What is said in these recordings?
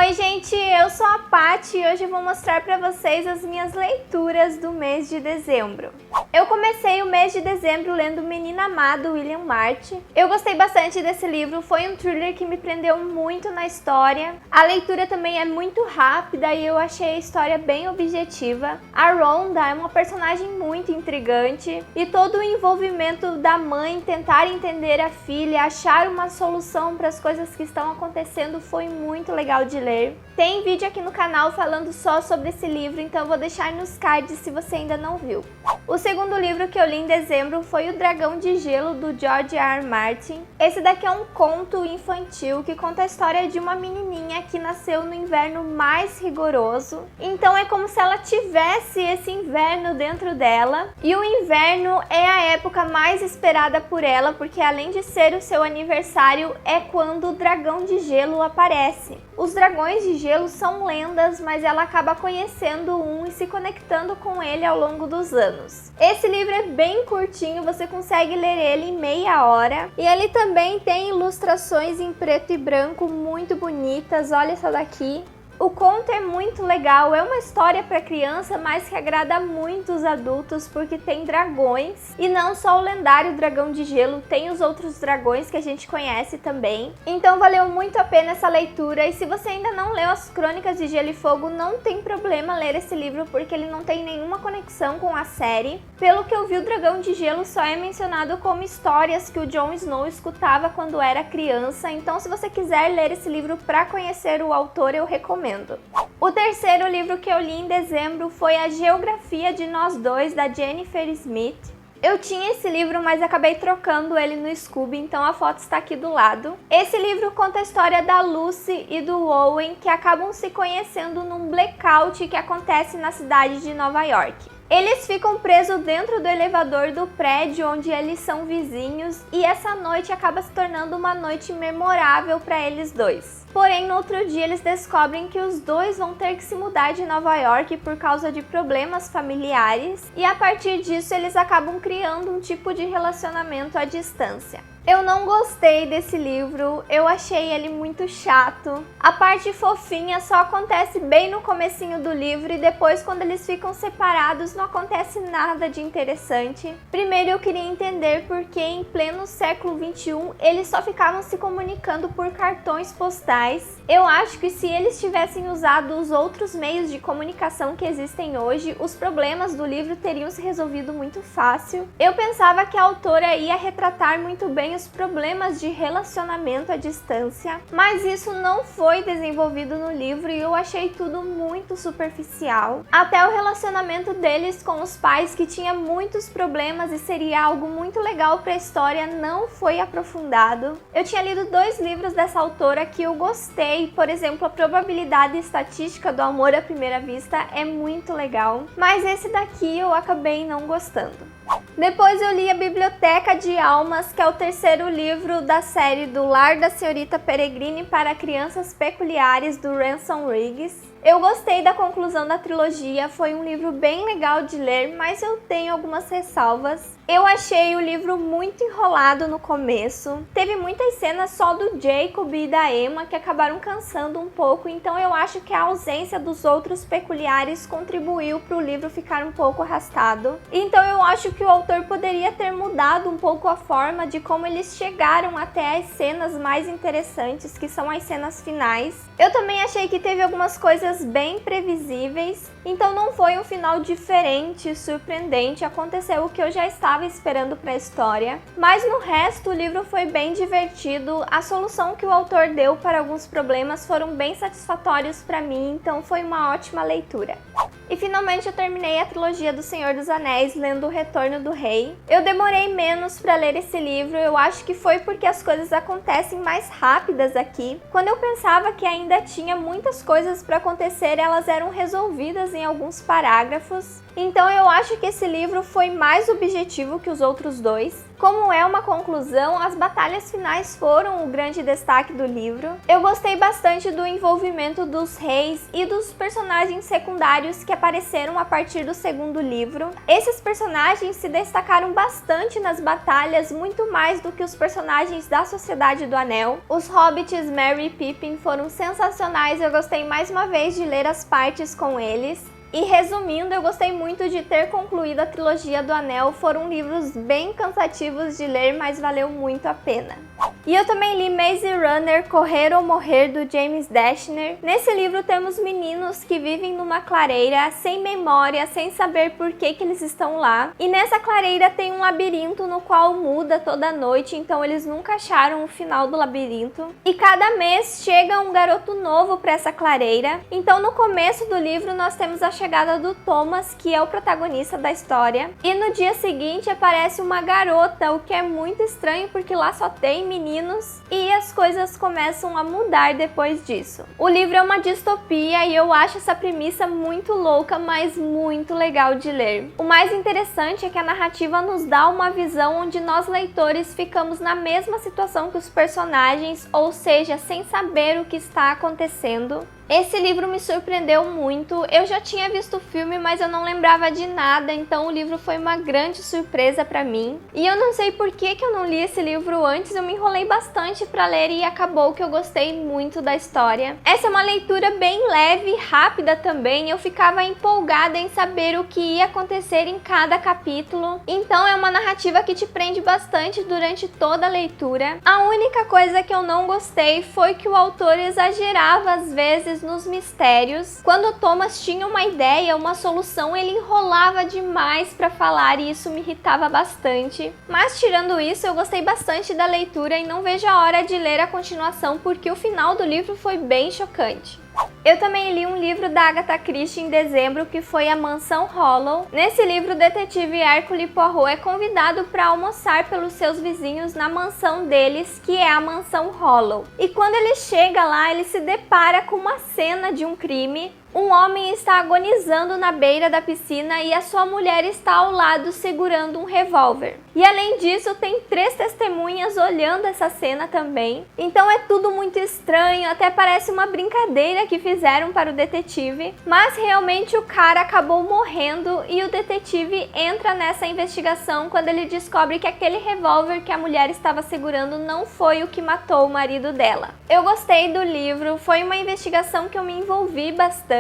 Oi gente, eu sou a Paty e hoje eu vou mostrar para vocês as minhas leituras do mês de dezembro. Eu comecei o mês de dezembro lendo Menina Má, do William Marty. Eu gostei bastante desse livro, foi um thriller que me prendeu muito na história. A leitura também é muito rápida e eu achei a história bem objetiva. A Rhonda é uma personagem muito intrigante e todo o envolvimento da mãe tentar entender a filha, achar uma solução para as coisas que estão acontecendo foi muito legal de ler. Tem vídeo aqui no canal falando só sobre esse livro, então eu vou deixar nos cards se você ainda não viu. O segundo livro que eu li em dezembro foi O Dragão de Gelo, do George R. R. Martin. Esse daqui é um conto infantil que conta a história de uma menininha que nasceu no inverno mais rigoroso. Então é como se ela tivesse esse inverno dentro dela. E o inverno é a época mais esperada por ela, porque além de ser o seu aniversário, é quando o dragão de gelo aparece. Os dragões de gelo são lendas, mas ela acaba conhecendo um e se conectando com ele ao longo dos anos. Esse livro é bem curtinho, você consegue ler ele em meia hora. E ele também tem ilustrações em preto e branco muito bonitas, olha essa daqui. O conto é muito legal, é uma história para criança, mas que agrada muito os adultos porque tem dragões. E não só o lendário dragão de gelo, tem os outros dragões que a gente conhece também. Então valeu muito a pena essa leitura e se você ainda não leu as Crônicas de Gelo e Fogo, não tem problema ler esse livro porque ele não tem nenhuma conexão com a série. Pelo que eu vi, o Dragão de Gelo só é mencionado como histórias que o Jon Snow escutava quando era criança, então se você quiser ler esse livro para conhecer o autor, eu recomendo. O terceiro livro que eu li em dezembro foi A Geografia de Nós Dois, da Jennifer Smith. Eu tinha esse livro, mas acabei trocando ele no Scooby, então a foto está aqui do lado. Esse livro conta a história da Lucy e do Owen, que acabam se conhecendo num blackout que acontece na cidade de Nova York. Eles ficam presos dentro do elevador do prédio onde eles são vizinhos e essa noite acaba se tornando uma noite memorável para eles dois. Porém, no outro dia eles descobrem que os dois vão ter que se mudar de Nova York por causa de problemas familiares e a partir disso eles acabam criando um tipo de relacionamento à distância. Eu não gostei desse livro, eu achei ele muito chato. A parte fofinha só acontece bem no comecinho do livro e depois quando eles ficam separados não acontece nada de interessante. Primeiro eu queria entender por que em pleno século XXI eles só ficavam se comunicando por cartões postais. Eu acho que se eles tivessem usado os outros meios de comunicação que existem hoje, os problemas do livro teriam se resolvido muito fácil. Eu pensava que a autora ia retratar muito bem os problemas de relacionamento à distância, mas isso não foi desenvolvido no livro e eu achei tudo muito superficial. Até o relacionamento deles com os pais, que tinha muitos problemas e seria algo muito legal para a história, não foi aprofundado. Eu tinha lido 2 livros dessa autora que eu gostei, por exemplo, A Probabilidade Estatística do Amor à Primeira Vista é muito legal, mas esse daqui eu acabei não gostando. Depois eu li A Biblioteca de Almas, que é o terceiro livro da série do Lar da Senhorita Peregrine para Crianças Peculiares, do Ransom Riggs. Eu gostei da conclusão da trilogia, foi um livro bem legal de ler, mas eu tenho algumas ressalvas. Eu achei o livro muito enrolado no começo, teve muitas cenas só do Jacob e da Emma que acabaram cansando um pouco, então eu acho que a ausência dos outros peculiares contribuiu para o livro ficar um pouco arrastado. Então eu acho que o autor poderia ter mudado um pouco a forma de como eles chegaram até as cenas mais interessantes, que são as cenas finais. Eu também achei que teve algumas coisas bem previsíveis, então não foi um final diferente, surpreendente, aconteceu o que eu já estava esperando para a história, mas no resto o livro foi bem divertido, a solução que o autor deu para alguns problemas foram bem satisfatórios para mim, então foi uma ótima leitura. E finalmente eu terminei a trilogia do Senhor dos Anéis lendo O Retorno do Rei. Eu demorei menos para ler esse livro, eu acho que foi porque as coisas acontecem mais rápidas aqui. Quando eu pensava que ainda tinha muitas coisas para acontecer, elas eram resolvidas em alguns parágrafos. então eu acho que esse livro foi mais objetivo que os outros dois. Como é uma conclusão, as batalhas finais foram o grande destaque do livro. Eu gostei bastante do envolvimento dos reis e dos personagens secundários que apareceram a partir do segundo livro. Esses personagens se destacaram bastante nas batalhas, muito mais do que os personagens da Sociedade do Anel. Os hobbits Merry e Pippin foram sensacionais, eu gostei mais uma vez de ler as partes com eles. E resumindo, eu gostei muito de ter concluído a trilogia do Anel. Foram livros bem cansativos de ler, mas valeu muito a pena. E eu também li Maze Runner, Correr ou Morrer, do James Dashner. Nesse livro temos meninos que vivem numa clareira, sem memória, sem saber por que eles estão lá. E nessa clareira tem um labirinto no qual muda toda noite, então eles nunca acharam o final do labirinto. E cada mês chega um garoto novo para essa clareira. Então no começo do livro nós temos a chegada do Thomas, que é o protagonista da história. E no dia seguinte aparece uma garota, o que é muito estranho porque lá só tem meninos, e as coisas começam a mudar depois disso. O livro é uma distopia e eu acho essa premissa muito louca, mas muito legal de ler. O mais interessante é que a narrativa nos dá uma visão onde nós leitores ficamos na mesma situação que os personagens, ou seja, sem saber o que está acontecendo. Esse livro me surpreendeu muito. Eu já tinha visto o filme, mas eu não lembrava de nada, então o livro foi uma grande surpresa pra mim. E eu não sei por que eu não li esse livro antes, eu me enrolei bastante pra ler e acabou que eu gostei muito da história. Essa é uma leitura bem leve, rápida também, eu ficava empolgada em saber o que ia acontecer em cada capítulo. Então é uma narrativa que te prende bastante durante toda a leitura. A única coisa que eu não gostei foi que o autor exagerava às vezes nos mistérios. Quando o Thomas tinha uma ideia, uma solução, ele enrolava demais para falar e isso me irritava bastante. Mas tirando isso, eu gostei bastante da leitura e não vejo a hora de ler a continuação porque o final do livro foi bem chocante. Eu também li um livro da Agatha Christie em dezembro, que foi A Mansão Hollow. Nesse livro, o detetive Hercule Poirot é convidado para almoçar pelos seus vizinhos na mansão deles, que é a Mansão Hollow. E quando ele chega lá, ele se depara com uma cena de um crime. Um homem está agonizando na beira da piscina e a sua mulher está ao lado segurando um revólver. E além disso, tem 3 testemunhas olhando essa cena também. Então é tudo muito estranho, até parece uma brincadeira que fizeram para o detetive. Mas realmente o cara acabou morrendo e o detetive entra nessa investigação quando ele descobre que aquele revólver que a mulher estava segurando não foi o que matou o marido dela. Eu gostei do livro, foi uma investigação que eu me envolvi bastante.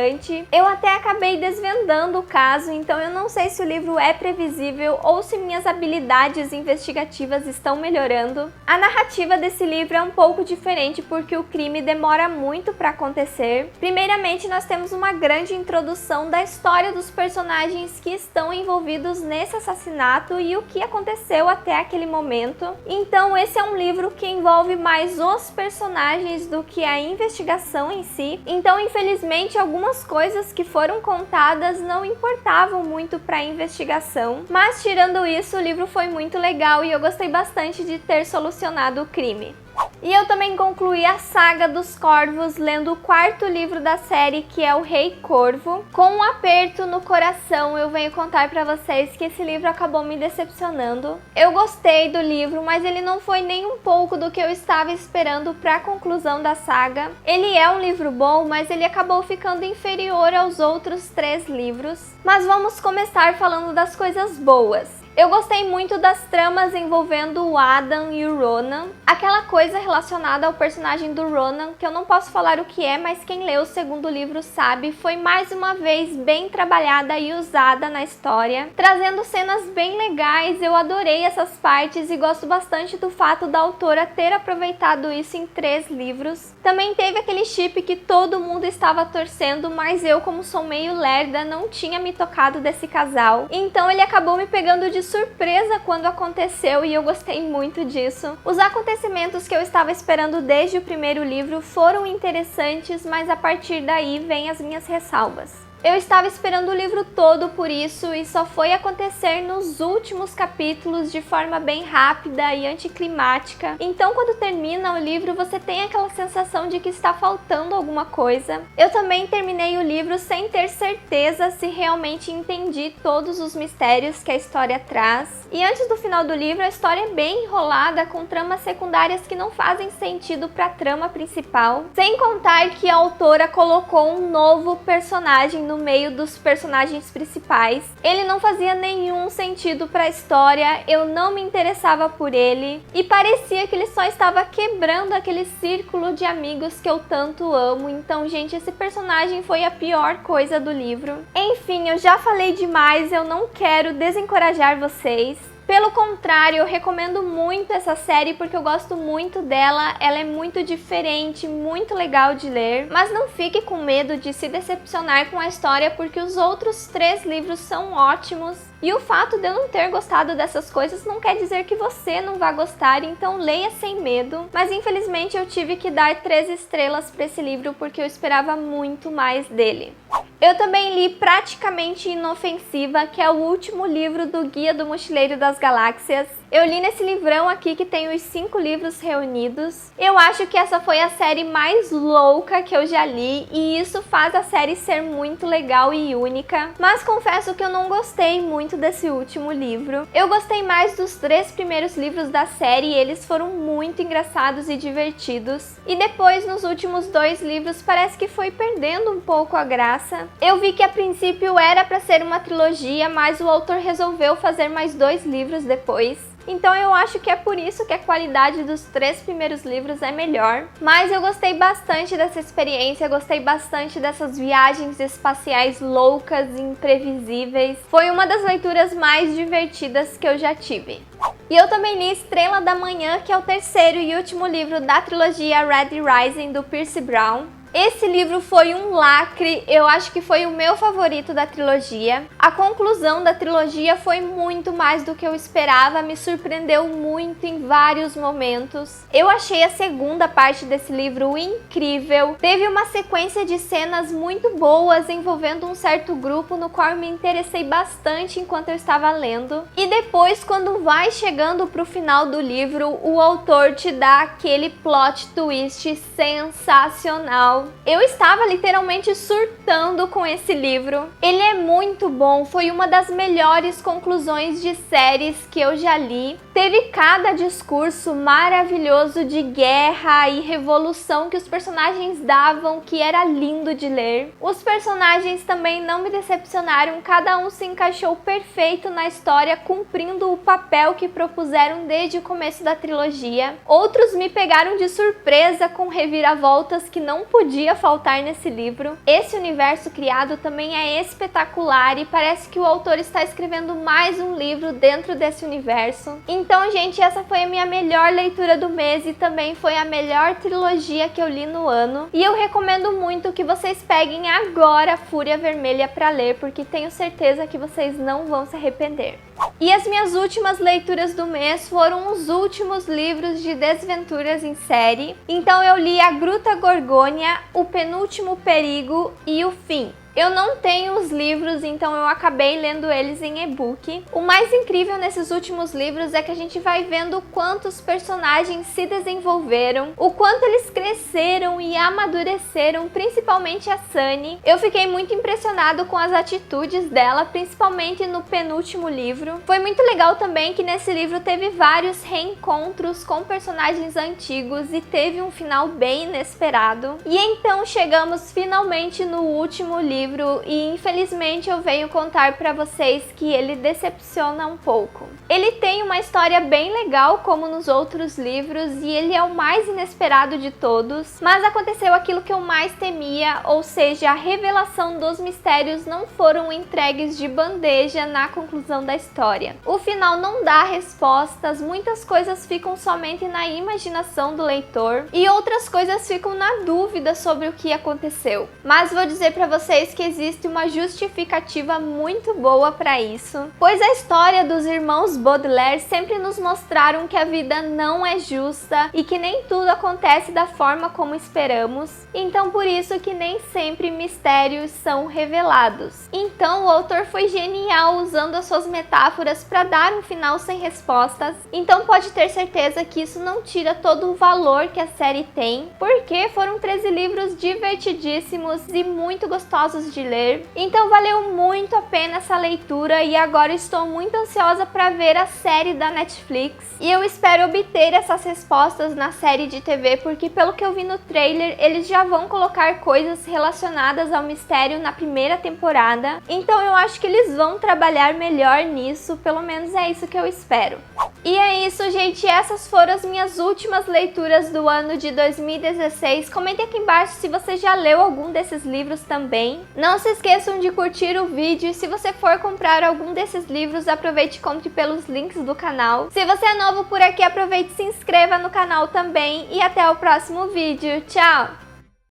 Eu até acabei desvendando o caso, então eu não sei se o livro é previsível ou se minhas habilidades investigativas estão melhorando. A narrativa desse livro é um pouco diferente porque o crime demora muito para acontecer. Primeiramente, nós temos uma grande introdução da história dos personagens que estão envolvidos nesse assassinato e o que aconteceu até aquele momento. Então esse é um livro que envolve mais os personagens do que a investigação em si. Então, infelizmente, algumas coisas que foram contadas não importavam muito para a investigação, mas tirando isso, o livro foi muito legal e eu gostei bastante de ter solucionado o crime. E eu também concluí a saga dos Corvos lendo o 4º livro da série, que é o Rei Corvo. Com um aperto no coração, eu venho contar pra vocês que esse livro acabou me decepcionando. Eu gostei do livro, mas ele não foi nem um pouco do que eu estava esperando para a conclusão da saga. Ele é um livro bom, mas ele acabou ficando inferior aos outros 3 livros. Mas vamos começar falando das coisas boas. Eu gostei muito das tramas envolvendo o Adam e o Ronan. Aquela coisa relacionada ao personagem do Ronan, que eu não posso falar o que é, mas quem leu o 2º livro sabe, foi mais uma vez bem trabalhada e usada na história, trazendo cenas bem legais. Eu adorei essas partes e gosto bastante do fato da autora ter aproveitado isso em 3 livros. Também teve aquele chip que todo mundo estava torcendo, mas eu, como sou meio lerda, não tinha me tocado desse casal. Então ele acabou me pegando de surpresa quando aconteceu e eu gostei muito disso. Os acontecimentos que eu estava esperando desde o 1º livro foram interessantes, mas a partir daí vem as minhas ressalvas. Eu estava esperando o livro todo por isso e só foi acontecer nos últimos capítulos de forma bem rápida e anticlimática. Então, quando termina o livro, você tem aquela sensação de que está faltando alguma coisa. Eu também terminei o livro sem ter certeza se realmente entendi todos os mistérios que a história traz. E antes do final do livro, a história é bem enrolada, com tramas secundárias que não fazem sentido para a trama principal. Sem contar que a autora colocou um novo personagem no meio dos personagens principais. Ele não fazia nenhum sentido para a história, eu não me interessava por ele e parecia que ele só estava quebrando aquele círculo de amigos que eu tanto amo. Então, gente, esse personagem foi a pior coisa do livro. Enfim, eu já falei demais, eu não quero desencorajar vocês. Pelo contrário, eu recomendo muito essa série porque eu gosto muito dela, ela é muito diferente, muito legal de ler, mas não fique com medo de se decepcionar com a história porque os outros 3 livros são ótimos. E o fato de eu não ter gostado dessas coisas não quer dizer que você não vai gostar, então leia sem medo. Mas infelizmente eu tive que dar 3 estrelas para esse livro porque eu esperava muito mais dele. Eu também li Praticamente Inofensiva, que é o último livro do Guia do Mochileiro das Galáxias. Eu li nesse livrão aqui que tem os 5 livros reunidos. Eu acho que essa foi a série mais louca que eu já li e isso faz a série ser muito legal e única. Mas confesso que eu não gostei muito desse último livro. Eu gostei mais dos 3 primeiros livros da série, eles foram muito engraçados e divertidos. E depois, nos últimos 2 livros, parece que foi perdendo um pouco a graça. Eu vi que a princípio era para ser uma trilogia, mas o autor resolveu fazer mais 2 livros depois. Então eu acho que é por isso que a qualidade dos 3 primeiros livros é melhor. Mas eu gostei bastante dessa experiência, gostei bastante dessas viagens espaciais loucas e imprevisíveis. Foi uma das leituras mais divertidas que eu já tive. E eu também li Estrela da Manhã, que é o 3º e último livro da trilogia Red Rising do Percy Brown. Esse livro foi um lacre, eu acho que foi o meu favorito da trilogia. A conclusão da trilogia foi muito mais do que eu esperava, me surpreendeu muito em vários momentos. Eu achei a segunda parte desse livro incrível. Teve uma sequência de cenas muito boas envolvendo um certo grupo no qual eu me interessei bastante enquanto eu estava lendo. E depois, quando vai chegando pro final do livro, o autor te dá aquele plot twist sensacional. Eu estava literalmente surtando com esse livro. Ele é muito bom, foi uma das melhores conclusões de séries que eu já li. Teve cada discurso maravilhoso de guerra e revolução que os personagens davam, que era lindo de ler. Os personagens também não me decepcionaram, cada um se encaixou perfeito na história, cumprindo o papel que propuseram desde o começo da trilogia. Outros me pegaram de surpresa com reviravoltas que não podia faltar nesse livro. Esse universo criado também é espetacular e parece que o autor está escrevendo mais um livro dentro desse universo. Então, gente, essa foi a minha melhor leitura do mês e também foi a melhor trilogia que eu li no ano. E eu recomendo muito que vocês peguem agora Fúria Vermelha para ler, porque tenho certeza que vocês não vão se arrepender. E as minhas últimas leituras do mês foram os últimos livros de desventuras em série. Então eu li A Gruta Gorgônia, O Penúltimo Perigo e O Fim. Eu não tenho os livros, então eu acabei lendo eles em e-book. O mais incrível nesses últimos livros é que a gente vai vendo quantos personagens se desenvolveram, o quanto eles cresceram e amadureceram, principalmente a Sunny. Eu fiquei muito impressionado com as atitudes dela, principalmente no penúltimo livro. Foi muito legal também que nesse livro teve vários reencontros com personagens antigos e teve um final bem inesperado. E então chegamos finalmente no último livro e infelizmente eu venho contar pra vocês que ele decepciona um pouco. Ele tem uma história bem legal como nos outros livros e ele é o mais inesperado de todos, mas aconteceu aquilo que eu mais temia, ou seja, a revelação dos mistérios não foram entregues de bandeja na conclusão da história. história. O final não dá respostas, muitas coisas ficam somente na imaginação do leitor e outras coisas ficam na dúvida sobre o que aconteceu. Mas vou dizer para vocês que existe uma justificativa muito boa para isso, pois a história dos irmãos Baudelaire sempre nos mostraram que a vida não é justa e que nem tudo acontece da forma como esperamos, então por isso que nem sempre mistérios são revelados. Então o autor foi genial usando as suas metáforas para dar um final sem respostas, então pode ter certeza que isso não tira todo o valor que a série tem, porque foram 13 livros divertidíssimos e muito gostosos de ler, então valeu muito a pena essa leitura e agora estou muito ansiosa para ver a série da Netflix e eu espero obter essas respostas na série de TV, porque pelo que eu vi no trailer, eles já vão colocar coisas relacionadas ao mistério na primeira temporada, então eu acho que eles vão trabalhar melhor nisso, pelo menos é isso que eu espero. E é isso, gente, essas foram as minhas últimas leituras do ano de 2016. Comente aqui embaixo se você já leu algum desses livros também. Não se esqueçam de curtir o vídeo e se você for comprar algum desses livros, aproveite e compre pelos links do canal. Se você é novo por aqui, aproveite e se inscreva no canal também e até o próximo vídeo. Tchau!